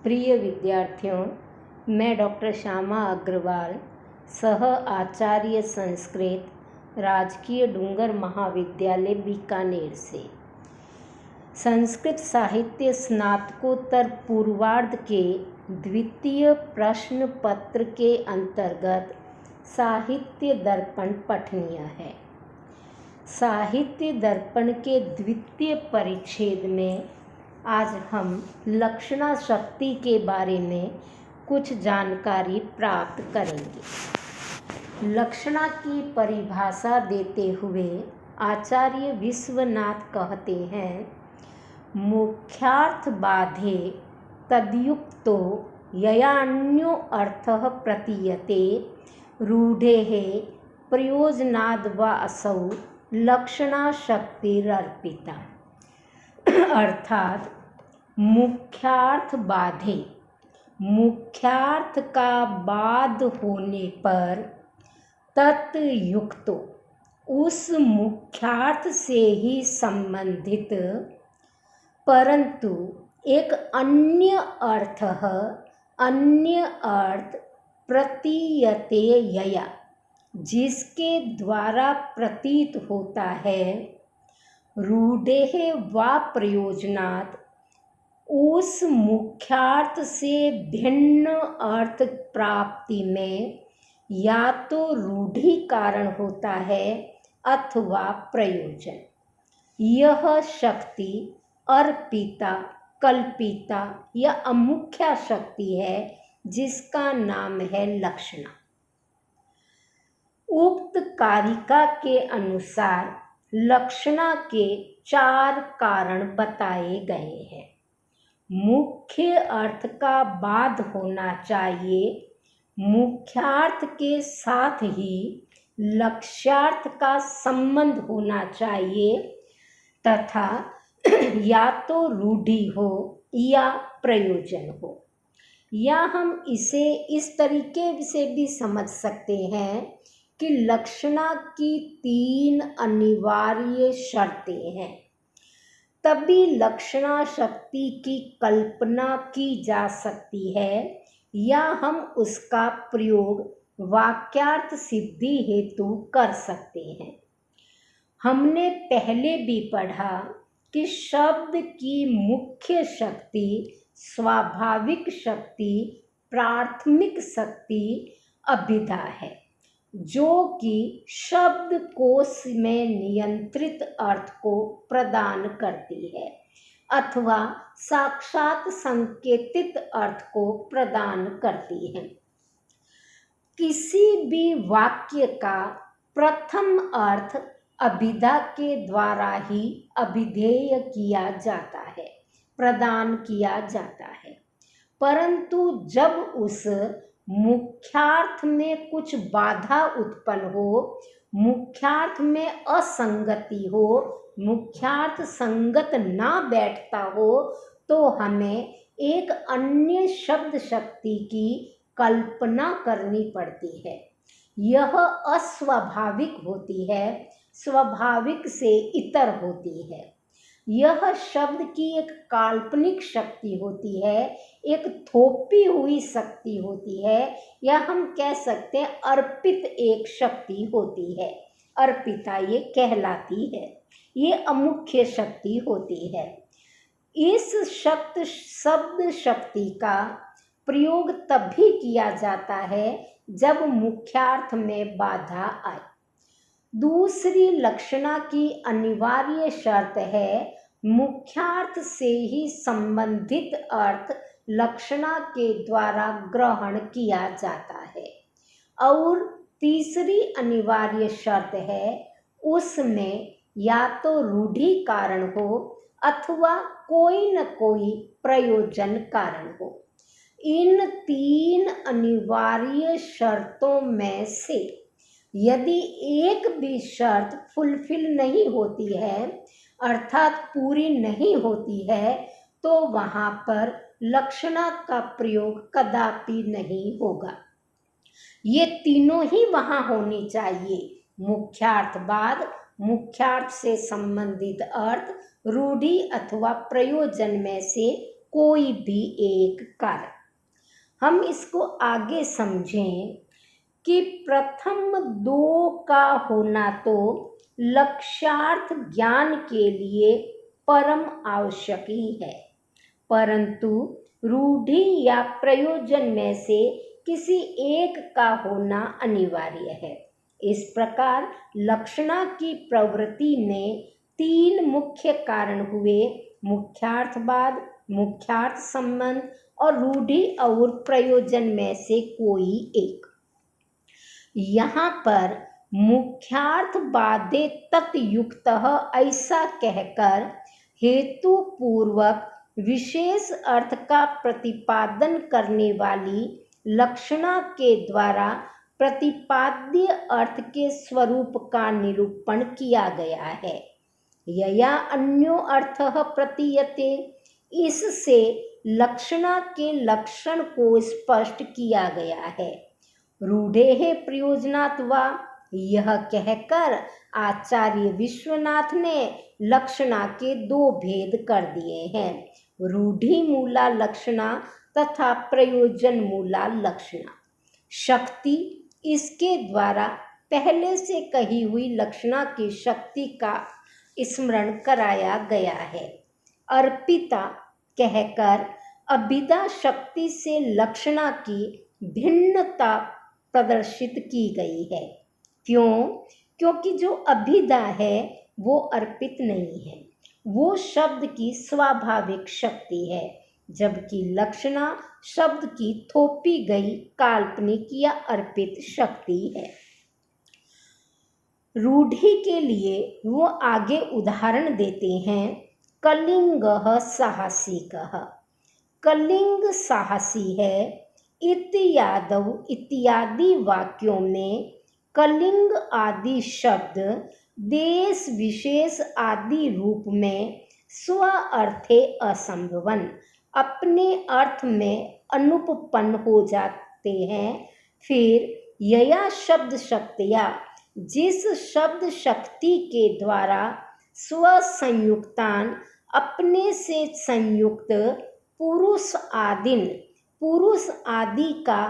प्रिय विद्यार्थियों, मैं डॉक्टर श्यामा अग्रवाल, सह आचार्य संस्कृत, राजकीय डूंगर महाविद्यालय बीकानेर से संस्कृत साहित्य स्नातकोत्तर पूर्वार्ध के द्वितीय प्रश्न पत्र के अंतर्गत साहित्य दर्पण पठनीय है। साहित्य दर्पण के द्वितीय परिच्छेद में आज हम लक्षणा शक्ति के बारे में कुछ जानकारी प्राप्त करेंगे। लक्षणा की परिभाषा देते हुए आचार्य विश्वनाथ कहते हैं, मुख्यार्थ बाधे तद्युक्तो ययान्यो अर्थः प्रतीयते रूढ़ेः प्रयोजनाद् वा असौ लक्षणा शक्तिरर्पिता। अर्थात मुख्यार्थ बाधे, मुख्यार्थ का बाध होने पर तत्युक्तो उस मुख्यार्थ से ही संबंधित परंतु एक अन्य अर्थ प्रतीयते यया जिसके द्वारा प्रतीत होता है, रूढ़ेः वा प्रयोजनात् उस मुख्यार्थ से भिन्न अर्थ प्राप्ति में या तो रूढ़ि कारण होता है अथवा प्रयोजन। यह शक्ति अर्पिता, कल्पिता या अमुख्या शक्ति है जिसका नाम है लक्षणा। उक्त कारिका के अनुसार लक्षणा के 4 कारण बताए गए हैं। मुख्य अर्थ का बाध होना चाहिए, मुख्यार्थ के साथ ही लक्ष्यार्थ का संबंध होना चाहिए तथा या तो रूढ़ि हो या प्रयोजन हो। या हम इसे इस तरीके से भी समझ सकते हैं कि लक्षणा की 3 अनिवार्य शर्तें हैं, तभी लक्षणा शक्ति की कल्पना की जा सकती है या हम उसका प्रयोग वाक्यार्थ सिद्धि हेतु कर सकते हैं। हमने पहले भी पढ़ा कि शब्द की मुख्य शक्ति, स्वाभाविक शक्ति, प्राथमिक शक्ति अभिधा है, जो कि शब्दकोश में नियंत्रित अर्थ को प्रदान करती है अथवा साक्षात संकेतित अर्थ को प्रदान करती है। किसी भी वाक्य का प्रथम अर्थ अभिधा के द्वारा ही अभिधेय किया जाता है, प्रदान किया जाता है, परंतु जब उस मुख्यार्थ में कुछ बाधा उत्पन्न हो, मुख्यार्थ में असंगति हो, मुख्यार्थ संगत ना बैठता हो, तो हमें एक अन्य शब्द शक्ति की कल्पना करनी पड़ती है। यह अस्वाभाविक होती है, स्वाभाविक से इतर होती है। यह शब्द की एक काल्पनिक शक्ति होती है, एक थोपी हुई शक्ति होती है, या हम कह सकते हैं अर्पित एक शक्ति होती है। अर्पिता ये कहलाती है, ये अमुख्य शक्ति होती है। इस शब्द शक्ति का प्रयोग तभी किया जाता है जब मुख्यार्थ में बाधा आए। दूसरी लक्षणा की अनिवार्य शर्त है, मुख्यार्थ से ही संबंधित अर्थ लक्षणा के द्वारा ग्रहण किया जाता है। और तीसरी अनिवार्य शर्त है, उसमें या तो रूढ़ि कारण हो अथवा कोई न कोई प्रयोजन कारण हो। इन 3 अनिवार्य शर्तों में से यदि एक भी शर्त फुलफिल नहीं होती है, अर्थात पूरी नहीं होती है, तो वहाँ पर लक्षणा का प्रयोग कदापि नहीं होगा। ये तीनों ही वहाँ होनी चाहिए, मुख्यार्थ बाद, मुख्यार्थ से संबंधित अर्थ, रूढ़ि अथवा प्रयोजन में से कोई भी एक कारण। हम इसको आगे समझें कि प्रथम दो का होना तो लक्ष्यार्थ ज्ञान के लिए परम आवश्यक ही है, परंतु रूढ़ि या प्रयोजन में से किसी एक का होना अनिवार्य है। इस प्रकार लक्षणा की प्रवृत्ति में तीन मुख्य कारण हुए: मुख्यार्थवाद, मुख्यार्थ संबंध और रूढ़ि और प्रयोजन में से कोई एक। यहाँ पर मुख्यार्थवादे तत्युक्तः ऐसा कहकर हेतु पूर्वक विशेष अर्थ का प्रतिपादन करने वाली लक्षणा के द्वारा प्रतिपाद्य अर्थ के स्वरूप का निरूपण किया गया है। यया अन्यो अर्थः प्रतीयते, इससे लक्षणा के लक्षण को स्पष्ट किया गया है। रूढ़ेः प्रयोजनात् वा, यह कहकर आचार्य विश्वनाथ ने लक्षणा के दो भेद कर दिए हैं: रूढ़ि मूला लक्षणा तथा प्रयोजन मूला लक्षणा। शक्ति, इसके द्वारा पहले से कही हुई लक्षणा की शक्ति का स्मरण कराया गया है। अर्पिता कहकर अभिधा शक्ति से लक्षणा की भिन्नता प्रदर्शित की गई है। क्यों? क्योंकि जो अभिधा है वो अर्पित नहीं है, वो शब्द की स्वाभाविक शक्ति है, जबकि लक्षणा शब्द की थोपी गई काल्पनिक या अर्पित शक्ति है। रूढ़ि के लिए वो आगे उदाहरण देते हैं: कलिंगः साहसिकः, कलिंग साहसी है। इत्यादि वाक्यों में कलिंग आदि शब्द देश विशेष आदि रूप में स्व अर्थे असंभवन, अपने अर्थ में अनुपपन्न हो जाते हैं। फिर यया शब्द शक्तिया, जिस शब्द शक्ति के द्वारा स्व संयुक्तान, अपने से संयुक्त पुरुष आदि का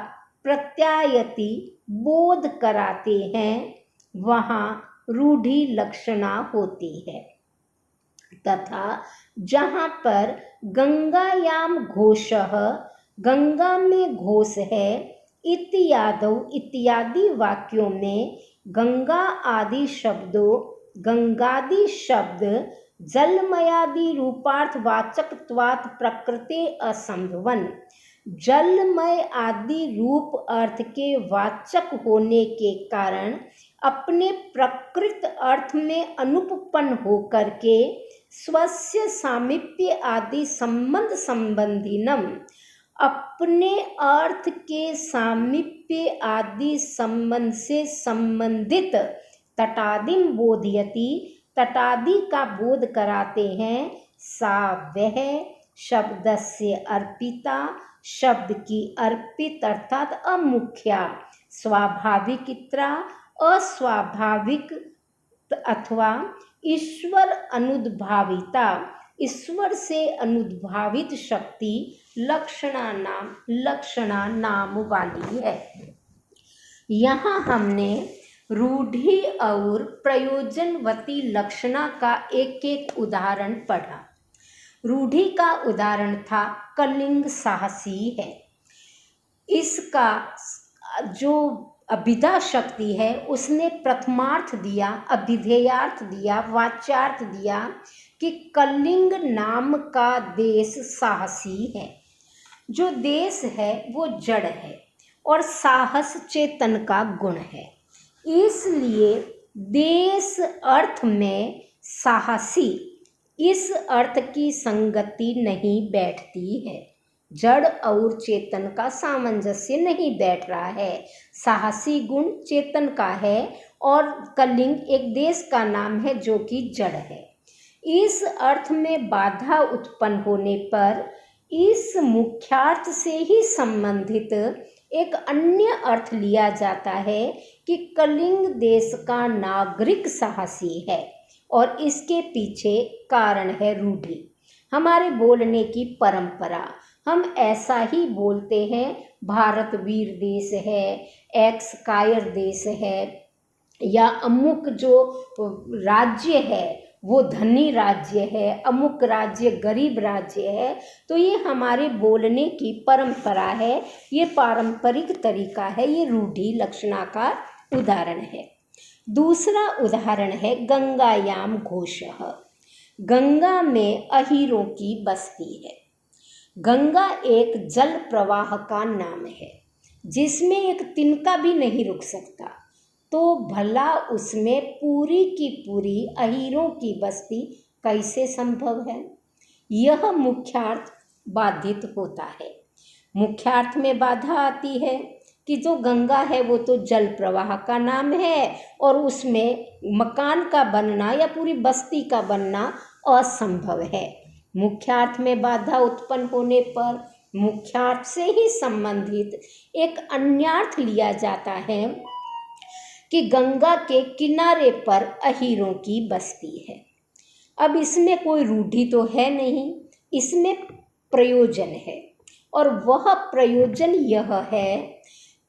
प्रत्यायति बोध कराते हैं, वहाँ रूढ़ि लक्षणा होती है। तथा जहाँ पर गंगायाम घोषः, गंगा में घोष है, इत्यादि वाक्यों में गंगा आदि शब्दों, गंगादि शब्द जलमयादि रूपार्थ वाचकत्वात् प्रकृते असंभवन, जलमय आदि रूप अर्थ के वाचक होने के कारण अपने प्रकृत अर्थ में अनुपपन्न होकर के स्वस्य सामीप्य आदि संबंध संबंधिनम, अपने अर्थ के सामीप्य आदि संबंध से संबंधित तटादिम बोधयति, तटादि का बोध कराते हैं। सा वह शब्दस्य अर्पिता, शब्द की अर्पित अर्थात अमुख्या, स्वाभाविकित्रा, अस्वाभाविक अथवा ईश्वर अनुद्भाविता, ईश्वर से अनुद्भावित शक्ति लक्षणा नाम वाली है। यहाँ हमने रूढ़ि और प्रयोजनवती लक्षणा का एक एक उदाहरण पढ़ा। रूढ़ि का उदाहरण था कलिंग साहसी है। इसका जो अभिधा शक्ति है उसने प्रथमार्थ दिया, अभिधेयार्थ दिया, वाच्यार्थ दिया कि कलिंग नाम का देश साहसी है। जो देश है वो जड़ है और साहस चेतन का गुण है, इसलिए देश अर्थ में साहसी इस अर्थ की संगति नहीं बैठती है। जड़ और चेतन का सामंजस्य नहीं बैठ रहा है। साहसी गुण चेतन का है और कलिंग एक देश का नाम है जो कि जड़ है। इस अर्थ में बाधा उत्पन्न होने पर इस मुख्यार्थ से ही संबंधित एक अन्य अर्थ लिया जाता है कि कलिंग देश का नागरिक साहसी है और इसके पीछे कारण है रूढ़ि। हमारे बोलने की परंपरा, हम ऐसा ही बोलते हैं, भारत वीर देश है, एक्स कायर देश है, या अमुक जो राज्य है वो धनी राज्य है, अमुक राज्य गरीब राज्य है। तो ये हमारे बोलने की परंपरा है, ये पारंपरिक तरीका है, ये रूढ़ि लक्षणा का उदाहरण है। दूसरा उदाहरण है गंगायाम घोषः। गंगा में अहीरों की बस्ती है। गंगा एक जल प्रवाह का नाम है जिसमें एक तिनका भी नहीं रुक सकता, तो भला उसमें पूरी की पूरी अहीरों की बस्ती कैसे संभव है? यह मुख्यार्थ बाधित होता है। मुख्यार्थ में बाधा आती है कि जो गंगा है वो तो जल प्रवाह का नाम है और उसमें मकान का बनना या पूरी बस्ती का बनना असंभव है। मुख्यार्थ में बाधा उत्पन्न होने पर मुख्यार्थ से ही संबंधित एक अन्यार्थ लिया जाता है कि गंगा के किनारे पर अहीरों की बस्ती है। अब इसमें कोई रूढ़ि तो है नहीं, इसमें प्रयोजन है, और वह प्रयोजन यह है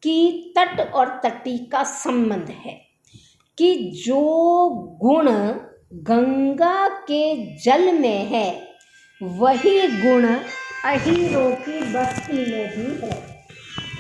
कि तट और तटी का संबंध है कि जो गुण गंगा के जल में है वही गुण अहीरों की बस्ती में भी है।